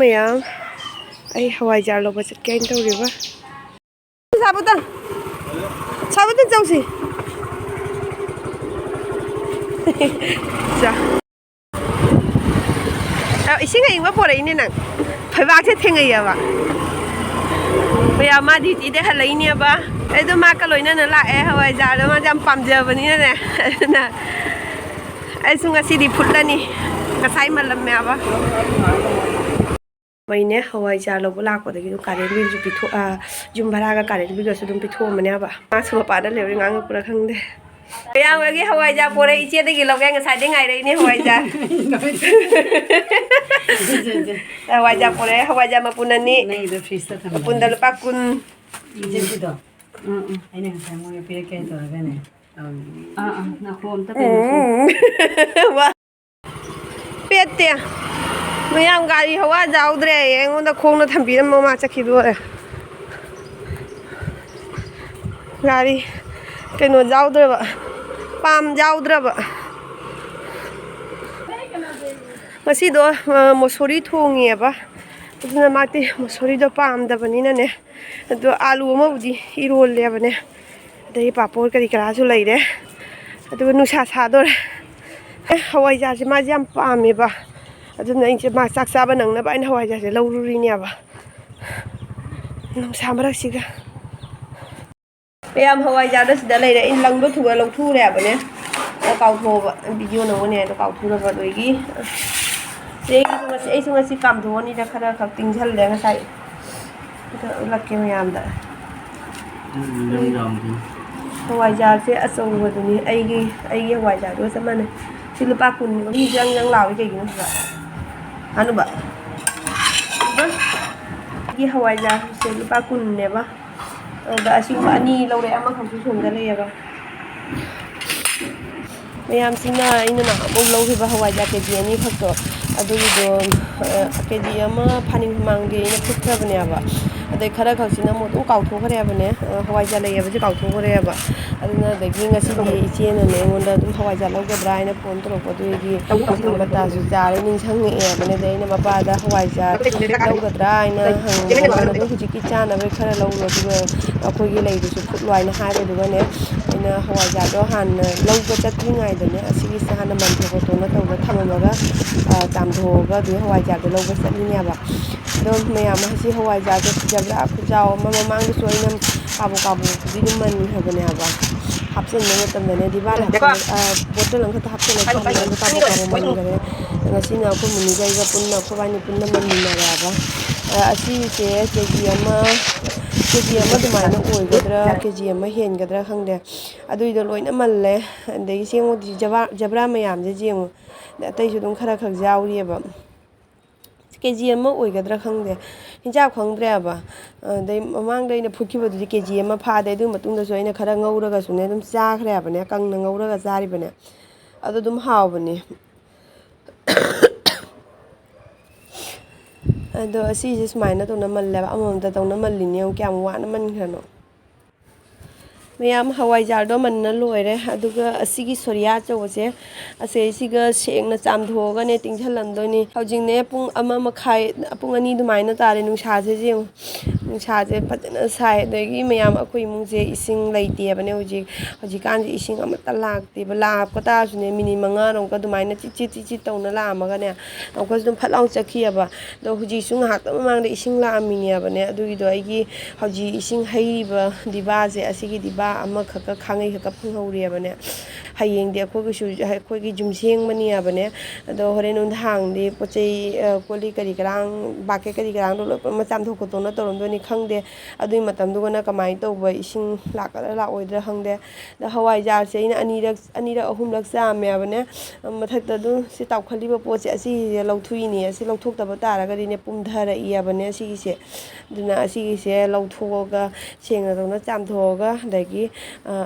ꯃꯌꯥꯝ ꯑꯩ ꯍꯋꯥꯏꯖꯥꯔ ꯂꯧꯕ ꯆꯠꯀꯦꯅ ꯇꯧꯔꯤꯕ 사부터 ꯆꯧꯁꯤ 이싱 ꯑꯏꯪꯕ ꯄꯣꯔꯛꯏꯅꯦ ꯅꯪ ꯐꯩꯕꯥꯛꯁꯦ ꯊꯦꯡꯉꯩꯌꯦꯕ ꯃꯌꯥꯝ ꯃꯥꯗꯤ ꯇꯤꯗ ꯍꯜꯂꯛꯏꯅꯦꯕ ꯑꯩꯗꯣ ꯃꯥꯀ ꯂꯣꯏꯅꯅ ꯂꯥꯛꯑꯦ ꯍꯋꯥꯏꯖꯥꯔꯗꯣ ꯃꯥꯁꯦ ꯌꯥꯝ ꯄꯥꯝꯖꯕꯅꯤꯅꯅꯦ ꯑꯗꯨꯅ ꯑꯩꯁꯨ ꯉꯁꯤꯗꯤ ꯐꯨꯠꯂꯅꯤ ꯉꯁꯥꯏ ꯃꯜꯂꯝꯃꯦꯕ ꯃꯩꯅꯦ ꯍꯋꯥꯏꯖꯥꯔ ꯂꯧꯕ ꯂꯥꯛꯄꯗꯒꯤ ꯑꯗꯨꯝ ꯀꯥꯔꯦꯟ ꯕꯤꯜꯁꯨ ꯌꯨꯝ ꯚꯔꯥꯒ ꯀꯥꯔꯦꯟ ꯕꯤꯜꯒꯁꯨ ꯑꯗꯨꯝ ꯄꯤꯊꯣꯛꯑꯝꯕꯅꯦꯕ ꯃꯥꯁꯨ ꯃꯄꯥꯟꯗ ꯂꯩꯕꯩ ꯉꯥꯡꯉꯛꯄ꯭ꯔꯥ ꯈꯪꯗꯦ ꯃꯌꯥꯝꯒꯤ ꯍꯋꯥꯏꯖꯥꯔ ꯄꯣꯔꯦ ꯏꯆꯦꯗꯒꯤ ꯂꯧꯒꯦ ꯉꯁꯥꯏꯗꯩ ꯉꯥꯏꯔꯛꯏꯅꯦ ꯍꯋꯥꯏꯖꯥꯔ hawaijar pore hawaijar mapun ani mapunda lupa kun 이제부터 아니 상황에 비렇게 돌아가네 나 홈 wa pete mayam gari hawa jaudre engonda khongna thambiram ma chakhidu gari keno jaudraba pam jaudraba ngasido mosori thongieba aduna mati mosori do pamdabani ne ado alu amabudi irollebane dai papor kari kara su leire adu nusa sadore hawaijar se ma jam pameba aduna inche ma chak chaba nangna ba ina hawaijar se lawrurineba nusa marak siga yam hawaijar da sida leire in langdo thuga lawthure abane kau thoba video nangone do kau thura ba doigi ꯑꯩꯁꯨ ꯉꯁꯤ ꯀꯥꯝꯊꯣꯛꯑꯅꯤꯗ ꯈꯔ ꯈꯛ ꯇꯤꯡꯁꯜꯂꯦ ꯉꯁꯥꯏ ꯎꯠꯂꯛꯀꯦ ꯃꯌꯥꯝꯗ ꯍꯋꯥꯏꯖꯥꯔꯁꯦ ꯑꯆꯧꯕꯗꯨꯅꯤ ꯑꯩꯒꯤ ꯍꯋꯥꯏꯖꯥꯔꯗꯨꯒ ꯆꯞ ꯃꯥꯟꯅꯩ ꯁꯤ ꯂꯨꯄꯥ 10 ꯃꯤ ꯖꯪ ꯂꯥꯎꯏ ꯀꯩꯒꯤꯅꯣ ꯁꯤꯗ ꯑꯅꯨꯕ ꯑꯩꯒꯤ ꯍꯋꯥꯏꯖꯥꯔꯁꯦ ꯂꯨꯄꯥ 10ꯅꯦꯕ ꯑꯗꯨꯗ ꯑꯁꯤꯒꯨꯝꯕ 2 ꯂꯧꯔꯦ ꯑꯃꯈꯛꯁꯨ ꯁꯣꯝꯗ ꯂꯩꯌꯦꯕ ꯃꯌꯥꯝꯁꯤꯅ ꯑꯩꯅ ꯅꯍꯥꯟꯃꯨꯛ ꯂꯧꯈꯤꯕ ꯍꯋꯥꯏꯖꯥꯔ KG 2 ꯈꯛꯇꯣ ꯑꯗꯨꯒꯤꯗꯣ KG 1 ꯐꯥꯅꯤꯡ ꯃꯥꯡꯗꯦ ꯑꯩꯅ ꯐꯨꯠꯈ꯭ꯔꯕꯅꯦꯕ ꯑꯗꯩ ꯈꯔ ꯈꯛꯁꯤꯅ ꯑꯃꯨꯛ ꯑꯗꯨꯝ ꯀꯥꯎꯊꯣꯛꯈ꯭ꯔꯦꯕꯅꯦ ꯍꯋꯥꯏꯖꯥꯔ ꯂꯩꯌꯦꯕꯁꯦ ꯀꯥꯎꯊꯣꯛꯈ꯭ꯔꯦꯕ ꯑꯗꯨꯅ ꯑꯗꯒꯤ ꯉꯁꯤꯗꯤ ꯏꯆꯦꯅꯅꯦ ꯑꯩꯉꯣꯟꯗ ꯑꯗꯨꯝ ꯍꯋꯥꯏꯖꯥꯔ ꯂꯧꯒꯗ꯭ꯔꯥ ꯍꯥꯏꯅ ꯐꯣꯟ ꯇꯧꯔꯛꯄꯗꯨꯒꯤ ꯃꯇꯥꯁꯨ ꯆꯥꯔꯦ ꯅꯤꯡꯁꯤꯡꯉꯛꯑꯦꯕꯅꯦ ꯑꯗꯩ ꯑꯩꯅ ꯃꯄꯥꯗ ꯍꯋꯥꯏꯖꯥꯔ ꯂꯧꯒꯗ꯭ꯔꯥ ꯍꯥꯏꯅ ꯍꯪꯕ ꯃꯥꯅ ꯑꯗꯨꯝ ꯍꯧꯖꯤꯛꯀꯤ ꯆꯥꯅꯕꯩ ꯈꯔ ꯂꯧꯔꯣ ꯑꯗꯨꯒ ꯑꯩꯈꯣꯏꯒꯤ ꯂꯩꯗꯨꯁꯨ ꯐꯨꯠꯂꯣ ꯍꯥꯏꯅ ꯍꯥꯏꯕꯗꯨꯒꯅꯦ ꯑꯩꯅ ꯍꯋꯥꯏꯖꯥꯔꯗꯣ ꯍꯥꯟꯅ ꯂꯧꯕ ꯆꯠꯇ꯭ꯔꯤꯉꯩꯗꯅꯦ ꯑꯁꯤꯒꯤꯁꯦ ꯍꯥꯟꯅ ꯃꯟꯊꯣꯛ ꯈꯣꯠꯇꯣꯛꯅ ꯇꯧꯔꯒ ꯊꯝꯃꯝꯃꯒ ꯆꯥꯝꯊꯣꯛꯑꯒ ꯑꯗꯨꯒꯤ ꯍꯋꯥꯏꯖꯥꯔꯗꯣ ꯂꯧꯕ ꯆꯠꯂꯤꯅꯦꯕ ꯑꯗꯣ ꯃꯌꯥꯝ ꯑꯁꯤ ꯍꯋꯥꯏꯖꯥꯔꯗꯣ ꯐꯖꯕ꯭ꯔꯥ ꯈꯨꯖꯥꯎ ꯑꯃ ꯃꯃꯥꯡꯗꯁꯨ ꯑꯩꯅ ꯀꯥꯕꯣꯛꯇꯨꯗꯤ ꯑꯗꯨꯝ ꯃꯟꯈ꯭ꯔꯕꯅꯦꯕ ꯍꯥꯞꯆꯤꯟꯕ ꯃꯇꯝꯗꯅꯦ ꯗꯤꯕꯥꯗ ꯕꯣꯇꯜ ꯑꯃꯈꯛꯇ ꯍꯥꯞꯆꯤꯜꯂꯒ ꯊꯝꯕꯗ ꯀꯥꯕꯣꯛ ꯃꯟꯈꯔꯦ ꯉꯁꯤꯅ ꯑꯩꯈꯣꯏ ꯃꯨꯅꯤꯒꯩꯒ ꯄꯨꯟꯅ ꯑꯩꯈꯣꯏꯕꯥꯅꯤ ꯄꯨꯟꯅ ꯃꯟꯃꯤꯟꯅꯔꯦꯕ ꯑꯁꯤꯁꯦ KG 1 ꯑꯗꯨꯃꯥꯏꯅ ꯑꯣꯏꯒꯗ꯭ꯔꯥ KG 1 ꯍꯦꯟꯒꯗ꯭ꯔꯥ ꯈꯪꯗꯦ ꯑꯗꯨꯏꯗꯣ ꯂꯣꯏꯅ ꯃꯜꯂꯦ ꯑꯗꯒꯤ ꯆꯦꯡꯉꯨꯗꯤ ꯖꯕ꯭ꯔꯥ ꯃꯌꯥꯝꯁꯦ ꯌꯦꯡꯉꯨ ꯑꯇꯩꯁꯨ ꯑꯗꯨꯝ ꯈꯔ ꯌꯥꯎꯔꯤꯑꯕ KG 1 ꯑꯣꯏꯒꯗ꯭ꯔꯥ ꯈꯪꯗꯦ ꯍꯤꯟꯖꯥꯞ ꯈꯪꯗ꯭ꯔꯦꯕ ꯑꯗꯩ ꯃꯃꯥꯡꯗ ꯑꯩꯅ ꯐꯨꯠꯈꯤꯕꯗꯨꯗꯤ KG 1 ꯐꯥꯗꯦ ꯑꯗꯨꯒꯤ ꯃꯇꯨꯡꯗꯁꯨ ꯑꯩꯅ ꯈꯔ ꯉꯧꯔꯒꯁꯨꯅꯦ ꯑꯗꯨꯝ ꯆꯥꯈ꯭ꯔꯦꯕꯅꯦ ꯀꯪꯅ ꯉꯧꯔꯒ ꯆꯥꯔꯤꯕꯅꯦ ꯑꯗꯨ ꯑꯗꯨꯝ ꯍꯥꯎꯕꯅꯦ ꯑꯗꯣ ꯑꯁꯤꯁꯦ ꯁꯨꯃꯥꯏꯅ ꯇꯧꯅ ꯃꯜꯂꯦꯕ ꯑꯃꯃꯝꯇ ꯇꯧꯅ ꯃꯜꯂꯤꯅꯦ ꯀꯌꯥꯝ ꯋꯥꯅ ꯃꯟꯈ꯭ꯔꯅꯣ ꯃꯌꯥꯝ ꯍꯋꯥꯏꯖꯥꯔꯗꯣ ꯃꯟꯅ ꯂꯣꯏꯔꯦ ꯑꯗꯨꯒ ꯑꯁꯤꯒꯤ ꯁꯣꯔꯤꯌꯥ ꯑꯆꯧꯕꯁꯦ ꯑꯁꯤꯒ ꯁꯦꯡꯅ ꯆꯥꯝꯊꯣꯛꯑꯒꯅꯦ ꯇꯤꯡꯁꯜꯂꯝꯗꯣꯏꯅꯤ ꯍꯧꯖꯤꯛꯅꯦ ꯄꯨꯡ 1:30 ꯄꯨꯡ 2 ꯑꯗꯨꯃꯥꯏꯅ ꯇꯥꯔꯦ ꯅꯨꯡꯁꯥꯁꯦ ꯌꯦꯡꯉꯨ ꯅꯨꯡꯁꯥꯁꯦ ꯐꯖꯅ ꯁꯥꯏ ꯑꯗꯒꯤ ꯃꯌꯥꯝ ꯑꯩꯈꯣꯏ ꯏꯃꯨꯡꯁꯦ ꯏꯁꯤꯡ ꯂꯩꯇꯦꯕꯅꯦ ꯍꯧꯖꯤꯛꯀꯥꯟꯁꯦ ꯏꯁꯤꯡ ꯑꯃꯠꯇ ꯂꯥꯛꯇꯦꯕ ꯂꯥꯛꯄ ꯇꯥꯔꯁꯨꯅꯦ ꯃꯤꯅꯤꯠ 5 ꯑꯗꯨꯃꯥꯏꯅ ꯆꯤꯠ ꯇꯧꯅ ꯂꯥꯛꯑꯝꯃꯒꯅꯦ ꯑꯃꯨꯛꯀꯁꯨ ꯑꯗꯨꯝ ꯐꯠ ꯂꯥꯎ ꯆꯠꯈꯤꯑꯕ ꯑꯗꯣ ꯍꯧꯖꯤꯛꯁꯨ ꯉꯥꯏꯍꯥꯛꯇꯪ ꯃꯃꯥꯡꯗ ꯏꯁꯤꯡ ꯂꯥꯛꯑꯝꯃꯤꯅꯦꯕꯅꯦ ꯑꯗꯨꯒꯤꯗꯣ ꯑꯩꯒꯤ ꯍꯧꯖꯤꯛ ꯏꯁꯤꯡ ꯍꯩꯔꯤꯕ ꯗꯤꯕꯥꯁꯦ ꯑꯁꯤꯒꯤ ꯗꯤꯕꯥ ꯑꯃꯈꯛꯀ ꯈꯥꯡꯉꯩ ꯈꯛꯀ ꯐꯪꯍꯧꯔꯤꯑꯕꯅꯦ ꯍꯌꯦꯡꯗꯤ ꯑꯩꯈꯣꯏꯒꯤ ꯌꯨꯝꯁꯦꯡꯕꯅꯤꯕꯅꯦ ꯑꯗꯣ ꯍꯣꯔꯦꯟ ꯅꯨꯡꯗꯥꯡꯗꯤ ꯄꯣꯠ ꯆꯩ ꯀꯣꯜꯂꯤ ꯀꯔꯤ ꯀꯔꯥꯡ ꯕꯥꯀꯦꯠ ꯀꯔꯤ ꯀꯔꯥꯡꯗꯣ ꯂꯣꯏꯅꯃꯛ ꯆꯥꯝꯊꯣꯛ ꯈꯣꯠꯇꯣꯛꯅ ꯇꯧꯔꯝꯗꯣꯏꯅꯤ ꯈꯪꯗꯦ ꯑꯗꯨꯒꯤ ꯃꯇꯝꯗꯨꯒꯅ ꯀꯃꯥꯏꯅ ꯇꯧꯕ ꯏꯁꯤꯡ ꯂꯥꯛꯀꯗ꯭ꯔꯥ ꯂꯥꯛꯑꯣꯏꯗ꯭ꯔꯥ ꯈꯪꯗꯦ ꯑꯗ ꯍꯋꯥꯏꯖꯥꯔꯁꯦ ꯑꯩꯅ ꯑꯅꯤꯔꯛ 3-4ꯂꯛ ꯆꯥꯝꯃꯦꯕꯅꯦ ꯃꯊꯛꯇ ꯑꯗꯨꯝ ꯁꯤ ꯇꯥꯎꯈꯠꯂꯤꯕ ꯄꯣꯠꯁꯦ ꯑꯁꯤꯁꯦ ꯂꯧꯊꯣꯛꯏꯅꯤ ꯑꯁꯤ ꯂꯧꯊꯣꯛꯇꯕ ꯇꯥꯔꯒꯗꯤꯅꯦ ꯄꯨꯝꯊꯔꯛꯏꯕꯅꯦ ꯑꯁꯤꯒꯤꯁꯦ ꯑꯗꯨꯅ ꯑꯁꯤꯒꯤꯁꯦ ꯂꯧꯊꯣꯛꯑꯒ ꯁꯦꯡꯅ ꯇꯧꯅ ꯆꯥꯝꯊꯣꯛꯑꯒ ꯑꯗꯒꯤ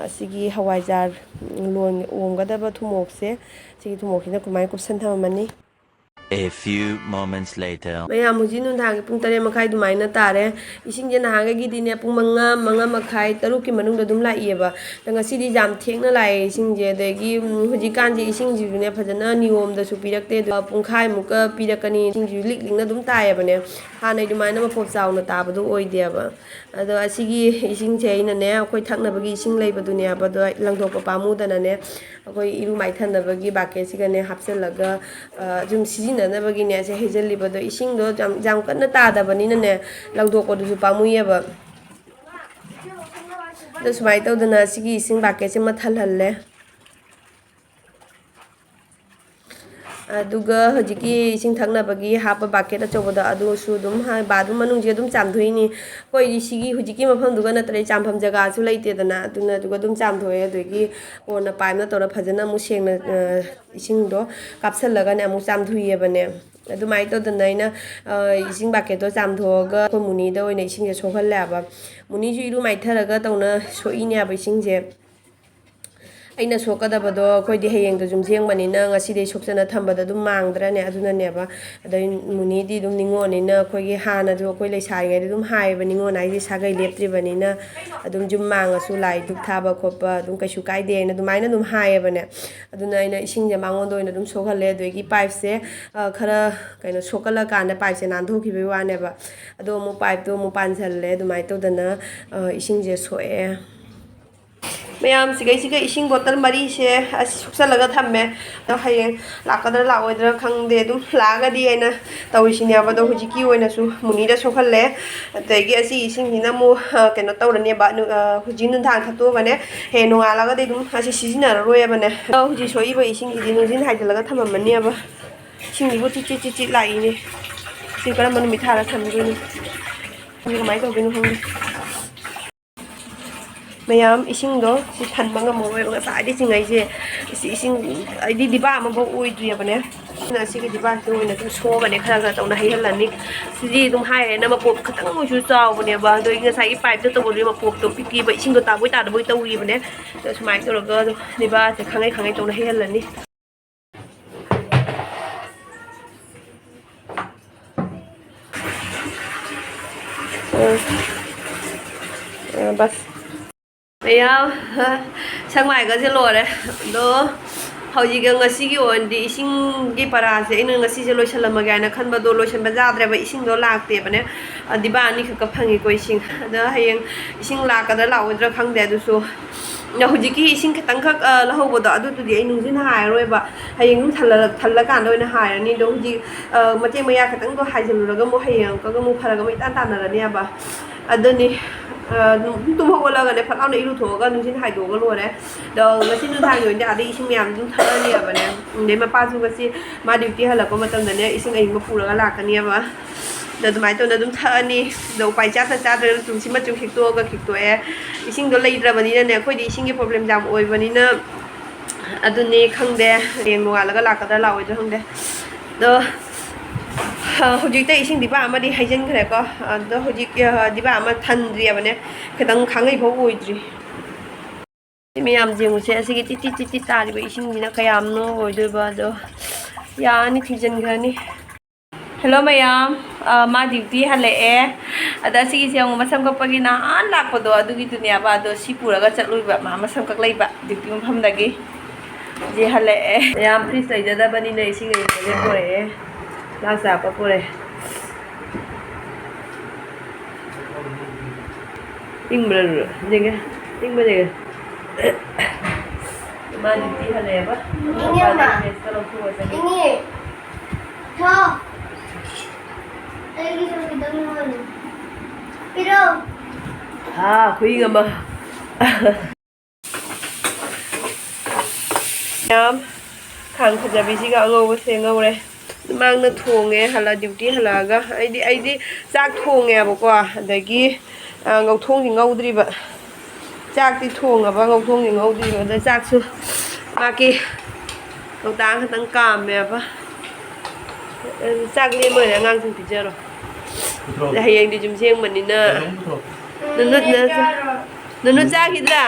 ꯑꯁꯤꯒꯤ ꯍꯋꯥꯏꯖꯥꯔ ꯑꯣꯝꯒꯗꯕ ꯊꯨꯃꯣꯛꯁꯦ ꯁꯤꯒꯤ ꯊꯨꯃꯣꯛꯁꯤꯅ ꯀꯃꯥꯏꯅ ꯀꯨꯞꯁꯟ ꯊꯝꯃꯝꯃꯅꯤ A few moments later. ꯃꯌꯥꯝ ꯍꯧꯖꯤꯛ ꯅꯨꯡꯗꯥꯡꯒꯤ ꯄꯨꯡ 8:30 ꯑꯗꯨꯃꯥꯏꯅ ꯇꯥꯔꯦ ꯏꯁꯤꯡꯁꯦ ꯅꯍꯥꯟꯒꯩꯗꯤꯅꯦ ꯄꯨꯡ 5:30 6ꯀꯤ ꯃꯅꯨꯡꯗ ꯑꯗꯨꯝ ꯂꯥꯛꯏꯑꯕ ꯑꯗ ꯉꯁꯤꯗꯤ ꯌꯥꯝ ꯊꯦꯡꯅ ꯂꯥꯛꯑꯦ ꯏꯁꯤꯡꯁꯦ ꯑꯗꯒꯤ ꯍꯧꯖꯤꯛꯀꯥꯟꯁꯦ ꯏꯁꯤꯡꯁꯤꯁꯨꯅꯦ ꯐꯖꯅ ꯅꯤꯌꯣꯝꯗꯁꯨ ꯄꯤꯔꯛꯇꯦ ꯄꯨꯡꯈꯥꯏꯃꯨꯛꯀ ꯄꯤꯔꯛꯀꯅꯤ ꯏꯁꯤꯡꯁꯤꯁꯨ ꯂꯤꯛ ꯂꯤꯛꯅ ꯑꯗꯨꯝ ꯇꯥꯏꯑꯕꯅꯦ ꯍꯥꯟꯅꯩ ꯑꯗꯨꯃꯥꯏꯅ ꯃꯄꯣꯞ ꯆꯥꯎꯅ ꯇꯥꯕꯗꯣ ꯑꯣꯏꯗꯦꯕ ꯑꯗꯣ ꯑꯁꯤꯒꯤ ꯏꯁꯤꯡꯁꯦ ꯑꯩꯅꯅꯦ ꯑꯩꯈꯣꯏ ꯊꯛꯅꯕꯒꯤ ꯏꯁꯤꯡ ꯂꯩꯕꯗꯨꯅꯦꯕ ꯑꯗꯣ ꯂꯪꯊꯣꯛꯄ ꯄꯥꯝꯃꯨꯗꯅꯅꯦ ꯑꯩꯈꯣꯏ ꯏꯔꯨ ꯃꯥꯏꯊꯅꯕꯒꯤ ꯕꯥꯀꯦꯠꯁꯤꯒꯅꯦ ꯍꯥꯞꯆꯤꯜꯂꯒ ꯁꯨꯝ ꯁꯤꯖꯤꯟꯅꯅꯕꯒꯤꯅꯦ ꯁꯦ ꯍꯩꯖꯤꯜꯂꯤꯕꯗꯣ ꯏꯁꯤꯡꯗꯣ ꯌꯥꯝ ꯀꯟꯅ ꯇꯥꯗꯕꯅꯤꯅꯅꯦ ꯂꯪꯊꯣꯛꯄꯗꯨꯁꯨ ꯄꯥꯝꯃꯨꯏꯑꯕ ꯑꯗꯣ ꯁꯨꯃꯥꯏꯅ ꯇꯧꯗꯅ ꯑꯁꯤꯒꯤ ꯏꯁꯤꯡ ꯕꯥꯀꯦꯠꯁꯦ ꯊꯜꯍꯜꯂꯦ ꯑꯗꯨꯒ ꯍꯧꯖꯤꯛꯀꯤ ꯏꯁꯤꯡ ꯊꯛꯅꯕꯒꯤ ꯍꯥꯞꯄ ꯕꯥꯀꯦꯠ ꯑꯆꯧꯕꯗꯣ ꯑꯗꯨꯁꯨ ꯑꯗꯨꯝ ꯕꯥꯠꯔꯨꯝ ꯃꯅꯨꯡꯁꯦ ꯑꯗꯨꯝ ꯆꯥꯝꯊꯣꯛꯏꯅꯤ ꯑꯩꯈꯣꯏ ꯁꯤꯒꯤ ꯍꯧꯖꯤꯛꯀꯤ ꯃꯐꯝꯗꯨꯒ ꯅꯠꯇ꯭ꯔꯗꯤ ꯆꯥꯝꯐꯝ ꯖꯒꯥꯁꯨ ꯂꯩꯇꯦꯗꯅ ꯑꯗꯨꯅ ꯑꯗꯨꯒ ꯑꯗꯨꯝ ꯆꯥꯝꯊꯣꯛꯑꯦ ꯑꯗꯒꯤ ꯀꯣꯟꯅ ꯄꯥꯏꯞꯅ ꯇꯧꯔ ꯐꯖꯅ ꯑꯃꯨꯛ ꯁꯦꯡꯅ ꯏꯁꯤꯡꯗꯣ ꯀꯥꯞꯁꯤꯜꯂꯒꯅꯦ ꯑꯃꯨꯛ ꯆꯥꯝꯊꯣꯛꯏꯑꯕꯅꯦ ꯑꯗꯨꯃꯥꯏꯅ ꯇꯧꯗꯅ ꯑꯩꯅ ꯏꯁꯤꯡ ꯕꯥꯀꯦꯠꯇꯣ ꯆꯥꯝꯊꯣꯛꯑꯒ ꯑꯩꯈꯣꯏ ꯃꯨꯅꯤꯗ ꯑꯣꯏꯅ ꯏꯁꯤꯡꯁꯦ ꯁꯣꯛꯍꯜꯂꯦꯕ ꯃꯨꯅꯤꯁꯨ ꯏꯔꯨ ꯃꯥꯏꯊꯔꯒ ꯇꯧꯅ ꯁꯣꯛꯏꯅꯦꯕ ꯏꯁꯤꯡꯁꯦ ꯑꯩꯅ ꯁꯣꯛꯀꯗꯕꯗꯣ ꯑꯩꯈꯣꯏꯗꯤ ꯍꯌꯦꯡꯗꯣ ꯌꯨꯝꯁꯦꯡꯕꯅꯤꯅ ꯉꯁꯤꯗꯩ ꯁꯣꯛꯆꯅ ꯊꯝꯕꯗ ꯑꯗꯨꯝ ꯃꯥꯡꯗ꯭ꯔꯅꯦ ꯑꯗꯨꯅꯅꯦꯕ ꯑꯗꯩ ꯃꯨꯅꯤꯗꯤ ꯑꯗꯨꯝ ꯅꯤꯡꯉꯣꯜꯅꯤꯅ ꯑꯩꯈꯣꯏꯒꯤ ꯍꯥꯟꯅꯁꯨ ꯑꯩꯈꯣꯏ ꯂꯩꯁꯥꯔꯤꯉꯩꯗ ꯑꯗꯨꯝ ꯍꯥꯏꯌꯦꯕ ꯅꯤꯡꯉꯣꯜ ꯍꯥꯏꯁꯦ ꯁꯥꯒꯩ ꯂꯦꯞꯇ꯭ꯔꯤꯕꯅꯤꯅ ꯑꯗꯨꯝ ꯌꯨꯝ ꯃꯥꯡꯉꯁꯨ ꯂꯥꯏ ꯙꯨꯛ ꯊꯥꯕ ꯈꯣꯠꯄ ꯑꯗꯨꯝ ꯀꯩꯁꯨ ꯀꯥꯏꯗꯦ ꯍꯥꯏꯅ ꯑꯗꯨꯃꯥꯏꯅ ꯑꯗꯨꯝ ꯍꯥꯏꯌꯦꯕꯅꯦ ꯑꯗꯨꯅ ꯑꯩꯅ ꯏꯁꯤꯡꯁꯦ ꯃꯉꯣꯟꯗ ꯑꯣꯏꯅ ꯑꯗꯨꯝ ꯁꯣꯛꯍꯜꯂꯦ ꯑꯗꯒꯤ ꯄꯥꯏꯞꯁꯦ ꯈꯔ ꯀꯩꯅꯣ ꯁꯣꯛꯀꯠꯂꯀꯥꯟꯗ ꯄꯥꯏꯞꯁꯦ ꯅꯥꯟꯊꯣꯛꯈꯤꯕꯒꯤ ꯋꯥꯅꯦꯕ ꯑꯗꯣ ꯑꯃꯨꯛ ꯄꯥꯏꯞꯇꯣ ꯑꯃꯨꯛ ꯄꯥꯟꯁꯤꯜꯂꯦ ꯑꯗꯨꯃꯥꯏꯅ ꯇꯧꯗꯅ ꯏꯁꯤꯡꯁꯦ ꯁꯣꯛꯑꯦ ꯃꯌꯥꯝꯁꯤꯒꯩꯁꯤꯒ ꯏꯁꯤꯡ ꯕꯣꯇꯜ 4ꯁꯦ ꯑꯁ ꯁꯨꯞꯆꯜꯂꯒ ꯊꯝꯃꯦ ꯑꯗꯣ ꯍꯌꯦꯡ ꯂꯥꯛꯀꯗ꯭ꯔꯥ ꯂꯥꯛꯑꯣꯏꯗ꯭ꯔꯥ ꯈꯪꯗꯦ ꯑꯗꯨꯝ ꯂꯥꯛꯑꯒꯗꯤ ꯑꯩꯅ ꯇꯧꯔꯤꯁꯤꯅꯦꯕ ꯑꯗꯣ ꯍꯧꯖꯤꯛꯀꯤ ꯑꯣꯏꯅꯁꯨ ꯃꯨꯅꯤꯗ ꯁꯣꯛꯍꯜꯂꯦ ꯑꯗꯒꯤ ꯑꯁꯤ ꯏꯁꯤꯡꯁꯤꯅ ꯑꯃꯨꯛ ꯀꯩꯅꯣ ꯇꯧꯔꯅꯦꯕ ꯍꯧꯖꯤꯛ ꯅꯨꯡꯗꯥꯡ ꯊꯛꯇꯣꯛꯑꯒꯅꯦ ꯍꯌꯦꯡ ꯅꯣꯡꯉꯥꯜꯂꯒꯗꯤ ꯑꯗꯨꯝ ꯑꯁꯤ ꯁꯤꯖꯤꯟꯅꯔꯔꯣꯏꯕꯅꯦ ꯍꯧꯖꯤꯛ ꯁꯣꯛꯏꯕ ꯏꯁꯤꯡꯁꯤꯗꯤ ꯅꯨꯡꯖꯤꯟ ꯍꯥꯏꯖꯤꯜꯂꯒ ꯊꯝꯃꯝꯃꯅꯦꯕ ꯏꯁꯤꯡꯁꯤꯕꯨ ꯆꯤꯠ ꯆꯤꯠ ꯂꯥꯛꯏꯅꯦ ꯁꯤ ꯀꯔꯝꯕ ꯅꯨꯃꯤꯠ ꯊꯥꯔ ꯊꯝꯗꯣꯏꯅꯣ ꯀꯃꯥꯏꯅ ꯇꯧꯗꯣꯏꯅꯣ ꯈꯪꯗꯦ ꯃꯌꯥꯝ ꯏꯁꯤꯡꯗꯣ ꯁꯤ ꯊꯟꯕ ꯉꯝꯃꯔꯣꯏꯕ ꯉꯁꯥꯏꯗꯩ ꯆꯤꯡꯉꯩꯁꯦ ꯏꯁꯤꯡ ꯑꯩꯗꯤ ꯗꯤꯕꯥ ꯑꯃꯐꯥꯎ ꯑꯣꯏꯗ꯭ꯔꯤꯕꯅꯦ ꯑꯁꯤꯒꯤ ꯗꯤꯕꯥꯁꯤ ꯑꯣꯏꯅ ꯑꯗꯨꯝ ꯁꯣꯛꯑꯒꯅꯦ ꯈꯔ ꯇꯧꯅ ꯍꯩꯍꯜꯂꯅꯤ ꯁꯤꯗꯤ ꯑꯗꯨꯝ ꯍꯥꯏꯔꯦꯅ ꯃꯄꯣꯞ ꯈꯤꯇꯪ ꯑꯣꯏꯁꯨ ꯆꯥꯎꯕꯅꯦꯕ ꯑꯗꯣ ꯉꯁꯥꯏꯒꯤ ꯄꯥꯏꯞꯇ ꯇꯧꯕꯗꯨꯗꯤ ꯃꯄꯣꯞꯇꯣ ꯄꯤꯛꯏꯕ ꯏꯁꯤꯡꯗꯣ ꯇꯥꯕꯣꯏ ꯇꯥꯗꯕꯣꯏ ꯇꯧꯔꯤꯕꯅꯦ ꯑꯗꯣ ꯁꯨꯃꯥꯏꯅ ꯇꯧꯔꯒ ꯗꯤꯕꯥꯁꯦ ꯈꯥꯡꯉꯩ ꯇꯧꯅ ꯍꯩꯍꯜꯂꯅꯤ ꯕꯁ ꯃꯌꯥꯝ ꯁꯪꯃꯥꯏꯒꯁꯦ ꯂꯣꯏꯔꯦ ꯑꯗꯣ ꯍꯧꯖꯤꯛ ꯉꯁꯤꯒꯤ ꯑꯣꯏꯅꯗꯤ ꯏꯁꯤꯡꯒꯤ ꯄꯔꯥꯁꯦ ꯑꯩꯅ ꯉꯁꯤꯁꯦ ꯂꯣꯏꯁꯤꯜꯂꯝꯃꯒꯦ ꯍꯥꯏꯅ ꯈꯟꯕꯗꯣ ꯂꯣꯏꯁꯤꯟꯕ ꯌꯥꯗ꯭ꯔꯦꯕ ꯏꯁꯤꯡꯗꯣ ꯂꯥꯛꯇꯦꯕꯅꯦ ꯗꯤꯕꯥ 2 ꯈꯛꯀ ꯐꯪꯉꯤꯀꯣ ꯏꯁꯤꯡ ꯑꯗ ꯍꯌꯦꯡ ꯏꯁꯤꯡ ꯂꯥꯛꯀꯗ꯭ꯔꯥ ꯂꯥꯛꯑꯣꯏꯗ꯭ꯔꯥ ꯈꯪꯗꯦ ꯑꯗꯨꯁꯨ ꯍꯧꯖꯤꯛꯀꯤ ꯏꯁꯤꯡ ꯈꯤꯇꯪꯈꯛ ꯂꯧꯍꯧꯕꯗꯣ ꯑꯗꯨꯗꯨꯗꯤ ꯑꯩ ꯅꯨꯡꯖꯤꯟ ꯍꯥꯏꯔꯔꯣꯏꯕ ꯍꯌꯦꯡ ꯑꯗꯨꯝ ꯊꯜꯂꯀꯥꯟꯗ ꯑꯣꯏꯅ ꯍꯥꯏꯔꯅꯤ ꯑꯗꯣ ꯍꯧꯖꯤꯛ ꯃꯇꯦꯛ ꯃꯌꯥ ꯈꯤꯇꯪꯗꯣ ꯍꯥꯏꯖꯤꯜꯂꯨꯔꯒ ꯑꯃꯨꯛ ꯍꯌꯦꯡ ꯑꯃꯨꯛꯀꯒ ꯑꯃꯨꯛ ꯐꯔꯒ ꯑꯃꯨꯛ ꯏꯇꯥꯟ ꯇꯥꯟꯅꯔꯅꯦꯕ ꯑꯗꯨꯅꯤ ꯇꯨꯝ ꯍꯧꯒꯠꯂꯒꯅꯦ ꯐꯠ ꯂꯥꯎꯅ ꯏꯔꯨꯊꯣꯛꯑꯒ ꯅꯨꯡꯖꯤꯟ ꯍꯥꯏꯗꯣꯛꯑꯒ ꯂꯣꯏꯔꯦ ꯑꯗꯣ ꯉꯁꯤ ꯅꯨꯡꯗꯥꯡꯒꯤ ꯑꯣꯏꯅꯗꯤ ꯑꯥꯗꯩ ꯏꯁꯤꯡ ꯃꯌꯥꯝ ꯑꯗꯨꯝ ꯊꯛꯑꯅꯦꯕꯅꯦ ꯑꯗꯩ ꯃꯄꯥꯁꯨ ꯉꯁꯤ ꯃꯥ ꯗ꯭ꯌꯨꯇꯤ ꯍꯜꯂꯛꯄ ꯃꯇꯝꯗꯅꯦ ꯏꯁꯤꯡ ꯑꯌꯤꯡꯕ ꯄꯨꯔꯒ ꯂꯥꯛꯀꯅꯦꯕ ꯑꯗꯣ ꯑꯗꯨꯃꯥꯏꯅ ꯇꯧꯅ ꯑꯗꯨꯝ ꯊꯛꯑꯅꯤ ꯑꯗꯣ ꯎꯄꯥꯏ ꯆꯥꯗ꯭ꯔꯒ ꯇꯨꯜꯁꯤ ꯃꯆꯨ ꯈꯤꯛꯇꯣꯛꯑꯒ ꯈꯤꯛꯇꯣꯛꯑꯦ ꯏꯁꯤꯡꯗꯣ ꯂꯩꯇ꯭ꯔꯕꯅꯤꯅꯅꯦ ꯑꯩꯈꯣꯏꯗꯤ ꯏꯁꯤꯡꯒꯤ ꯄ꯭ꯔꯣꯕ꯭ꯂꯦꯝ ꯌꯥꯝ ꯑꯣꯏꯕꯅꯤꯅ ꯑꯗꯨꯅꯤ ꯈꯪꯗꯦ ꯍꯌꯦꯡ ꯅꯣꯡꯉꯥꯜꯂꯒ ꯂꯥꯛꯀꯗ꯭ꯔꯥ ꯂꯥꯛꯑꯣꯏꯗ꯭ꯔꯥ ꯈꯪꯗꯦ ꯑꯗꯣ ꯍꯧꯖꯤꯛꯇ ꯏꯁꯤꯡ ꯗꯤꯕꯥ ꯑꯃꯗꯤ ꯍꯩꯖꯤꯟꯈ꯭ꯔꯦꯀꯣ ꯑꯗꯣ ꯍꯧꯖꯤꯛ ꯗꯤꯕꯥ ꯑꯃ ꯊꯟꯗ꯭ꯔꯤꯕꯅꯦ ꯈꯤꯇꯪ ꯈꯥꯡꯉꯩ ꯐꯥꯎ ꯑꯣꯏꯗ꯭ꯔꯤ ꯃꯌꯥꯝ ꯌꯦꯡꯉꯨꯁꯦ ꯑꯁꯤꯒꯤ ꯇꯤꯇꯤ ꯇꯥꯔꯤꯕ ꯏꯁꯤꯡꯁꯤꯅ ꯀꯌꯥꯝꯅꯣ ꯑꯣꯏꯗꯣꯏꯕ ꯑꯗꯣ ꯌꯥꯔꯅꯤ ꯊꯤꯡꯖꯤꯟꯈ꯭ꯔꯅꯤ ꯍꯦꯜꯂꯣ ꯃꯌꯥꯝ ꯃꯥ ꯗ꯭ꯌꯨꯇꯤ ꯍꯜꯂꯛꯑꯦ ꯑꯗ ꯑꯁꯤꯒꯤꯁꯦ ꯑꯃꯨꯛ ꯃꯁꯝ ꯀꯛꯄꯒꯤ ꯅꯍꯥꯟ ꯂꯥꯛꯄꯗꯣ ꯑꯗꯨꯒꯤꯗꯨꯅꯦꯕ ꯑꯗꯣ ꯁꯤ ꯄꯨꯔꯒ ꯆꯠꯂꯨꯏꯕ ꯃꯥ ꯃꯁꯝ ꯀꯛꯂꯩꯕ ꯗ꯭ꯌꯨꯇꯤ ꯃꯐꯝꯗꯒꯤ ꯁꯤ ꯍꯜꯂꯛꯑꯦ ꯌꯥꯝ ꯐ꯭ꯔꯤꯖ ꯂꯩꯖꯗꯕꯅꯤꯅ ꯏꯁꯤꯡ ꯑꯌꯤꯡꯕꯁꯦ ꯄꯨꯔꯛꯑꯦ ꯆꯥꯛ ꯆꯥꯕ ꯄꯨꯔꯛꯑꯦ ꯏꯪꯕ꯭ꯔꯥ ꯌꯦꯡꯒꯦ ꯏꯪꯕ ꯌꯦꯡꯒꯦ ꯃꯥ ꯗ꯭ꯌꯨꯇꯤ ꯍꯜꯂꯛꯑꯦꯕ ꯐ꯭ꯔꯦꯁꯀ ꯂꯧꯊꯣꯛꯑ ꯆꯠꯂꯦ ꯈꯨꯏꯪ ꯑꯃ ꯌꯥꯝ ꯈꯥꯡ ꯐꯖꯕꯤꯁꯤꯒ ꯑꯉꯧꯕꯁꯦ ꯉꯧꯔꯦ ꯃꯥꯡꯅ ꯊꯣꯡꯉꯦ ꯗ꯭ꯌꯨꯇꯤ ꯍꯜꯂꯛꯑꯒ ꯑꯩꯗꯤ ꯆꯥꯛ ꯊꯣꯡꯉꯦꯕꯀꯣ ꯑꯗꯒꯤ ꯉꯧꯊꯣꯡꯗꯤ ꯉꯧꯗ꯭ꯔꯤꯕ ꯆꯥꯛꯇꯤ ꯊꯣꯡꯉꯕ ꯉꯧꯊꯣꯡꯗꯤ ꯉꯧꯗ꯭ꯔꯤꯕ ꯑꯗ ꯆꯥꯛꯁꯨ ꯃꯥꯒꯤ ꯀꯧꯇꯥ ꯈꯛꯇꯪ ꯀꯥꯝꯃꯦꯕ ꯆꯥꯛ ꯂꯦꯝꯃꯣꯏꯔꯦ ꯑꯉꯥꯡꯁꯤꯡ ꯄꯤꯖꯔꯣ ꯍꯌꯦꯡꯗꯤ ꯌꯨꯝꯁꯦꯡꯕꯅꯤꯅ ꯅꯨꯅꯨ ꯆꯥꯈꯤꯗ꯭ꯔꯥ